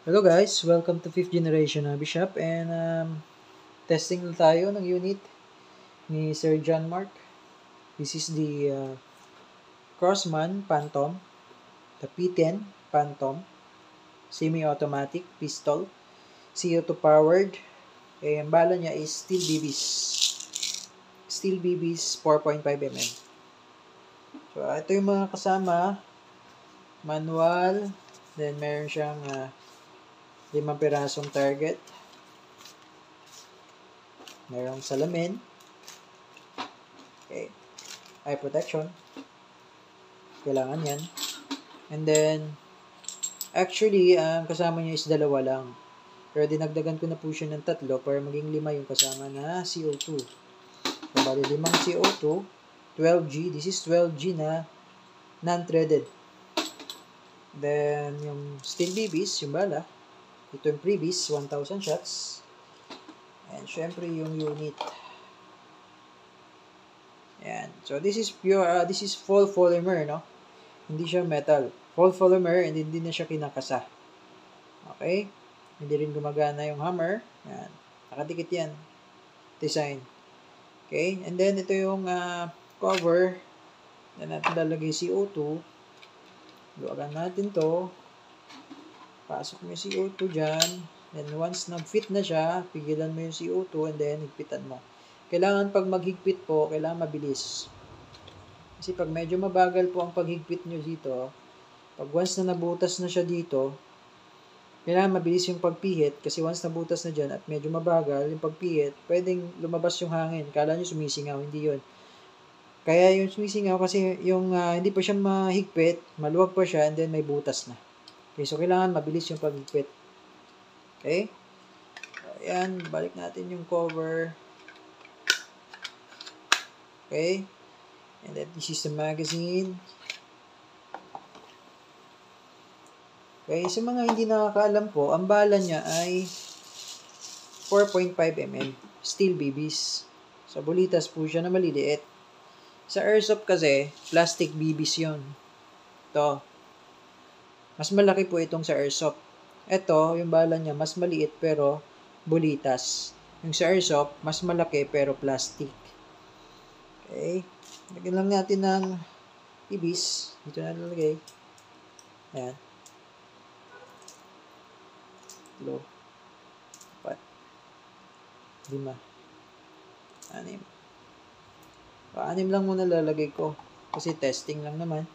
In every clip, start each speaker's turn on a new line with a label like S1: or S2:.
S1: Hello guys, welcome to 5th generation Bishop and testing na tayo ng unit ni Sir John Mark. This is the Crossman Phantom, the P10 Phantom, semi-automatic pistol, CO2 powered. Ang bala niya is Steel BBs 4.5mm. So ito yung mga kasama, manual, then meron siyang 5 pirasong target. Merong salamin. Okay. Eye protection. Kailangan yan. And then, actually, ang kasama niya is 2 lang. Pero dinagdagan ko na po siya ng 3 para maging 5 yung kasama na CO2. So, bali 5 CO2, 12G. This is 12G na non-threaded. Then, yung steel BBs, yung bala. Ito yung previous, 1,000 shots. And syempre yung unit. Yan. So this is pure, this is full polymer, no? Hindi siya metal. Full polymer and hindi na siya kinakasa. Okay? Hindi rin gumagana yung hammer. Yan. Nakadikit yan. Design. Okay? And then ito yung cover na natin lalagay CO2. Luwagan natin to. Pasok mo yung CO2 dyan. Then once nag-fit na siya, pigilan mo yung CO2 and then higpitan mo. Kailangan pag maghigpit po, kailangan mabilis. Kasi pag medyo mabagal po ang paghigpit nyo dito, pag once na nabutas na siya dito, kailangan mabilis yung pagpihit kasi once nabutas na dyan at medyo mabagal yung pagpihit, pwedeng lumabas yung hangin. Kala nyo sumisingaw, hindi yun. Kaya yung sumisingaw kasi yung hindi pa siya mahigpit, maluwag pa siya and then may butas na. Okay, so kailangan mabilis yung paghigpit. Okay? Ayan, balik natin yung cover. Okay? And then this is the magazine. Okay, sa mga hindi nakakaalam po, ang bala niya ay 4.5mm steel BBs. Sa bulitas po siya na maliliit. Sa airsoft kasi, plastic BBs yun. Ito. Mas malaki po itong sa airsoft. Ito, yung bala niya, mas maliit pero bulitas. Yung sa airsoft, mas malaki pero plastic. Okay. Lagyan lang natin ng ibis. Dito na lalagay. Ayan. 3, 4, 5, 6. 6 lang muna lalagay ko. Kasi testing lang naman.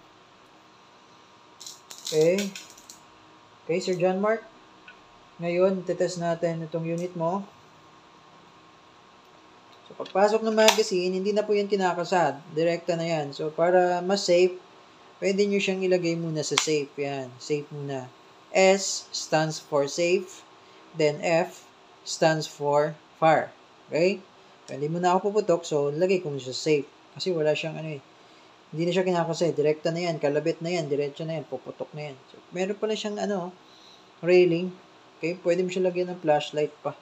S1: Okay. Okay, Sir John Mark. Ngayon, tetest natin itong unit mo. So, pagpasok ng magazine, hindi na po yan kinakasad. Direkta na yan. So, para mas safe, pwede nyo siyang ilagay muna sa safe. Yan, safe muna. S stands for safe. Then F stands for fire. Okay? So, hindi mo na ako puputok. So, lagay ko muna sa safe. Kasi wala siyang hindi na siya kinakasay. Direkta na yan. Kalabit na yan. Diretso na yan. Puputok na yan. So, meron pala siyang railing. Okay? Pwede mo siya lagyan ng flashlight pa.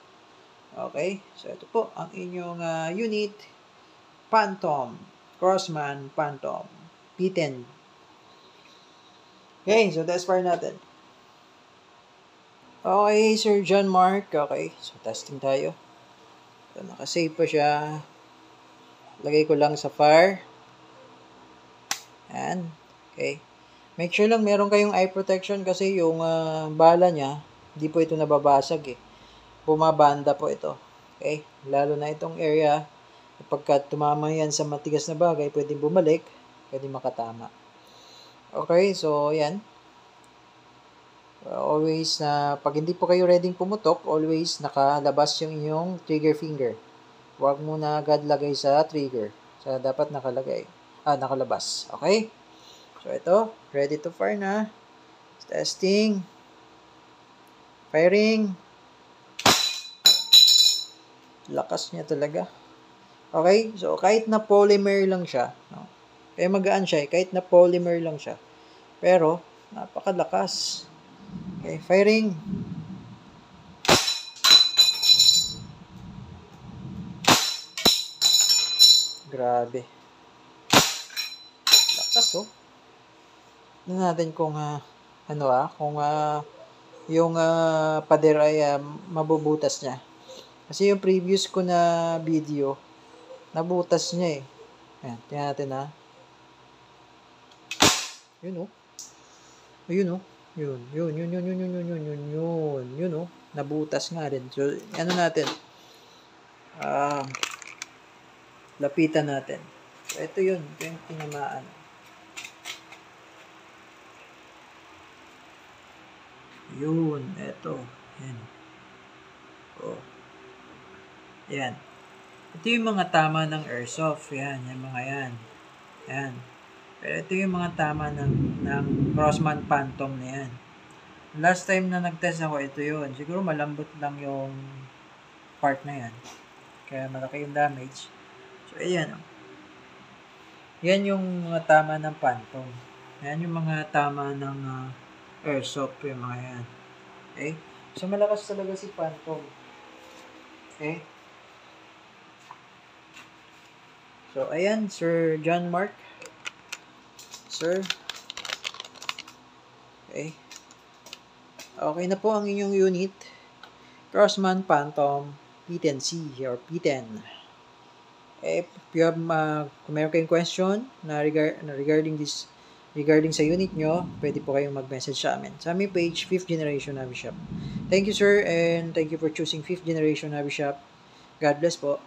S1: Okay? So, ito po ang inyong unit. Phantom. Crossman Phantom. P10. Okay. So, test fire natin. Okay, Sir John Mark. Okay. So, testing tayo. So, nakasave pa siya. Lagay ko lang sa fire. Ayan. Okay. Make sure lang meron kayong eye protection kasi yung bala niya, hindi po ito nababasag eh. Bumabanda po ito. Okay. Lalo na itong area, pagka tumama yan sa matigas na bagay, pwedeng bumalik, pwedeng makatama. Okay. So, yan. Always pag hindi po kayo ready pumutok, always nakalabas yung inyong trigger finger. Huwag muna agad lagay sa trigger. So, dapat nakalagay. Nakalabas. Okay? So, ito. Ready to fire na. Testing. Firing. Lakas niya talaga. Okay? So, kahit na polymer lang siya. No? Kaya magaan siya. Kahit na polymer lang siya. Pero, napakalakas. Okay, firing. Grabe. Lakas oh. Tignan natin kung kung yung pader ay mabubutas niya. Kasi yung previous ko na video, nabutas niya eh. Ayan, tingnan natin ha. Yun oh. Ayun oh. Yun oh. Nabutas nga rin. So, ano natin? Lapitan natin. So, ito yun. Ito yung tinamaan. Yun. Ito. Yan. Oh. Yan. Ito yung mga tama ng airsoft. Yan. Yung mga yan. Yan. Pero ito yung mga tama ng Crossman Phantom na yan. Last time na nag-test ako, ito yun. Siguro malambot lang yung part na yan. Kaya malaki yung damage. So, ayan. Yan yung mga tama ng Phantom. Yan yung mga tama ng airsoft. Yung mga yan. Okay? So, malakas talaga si Phantom. Okay? So, ayan, Sir John Mark. Sir. Okay. Okay na po ang inyong unit. Crossman Phantom P10C or P10. If you have, kung meron kayong question na regarding sa unit nyo, pwede po kayong mag-message sa amin. Sa aming page, 5th Generation Hobby Shop. Thank you, sir, and thank you for choosing 5th Generation Hobby Shop. God bless po.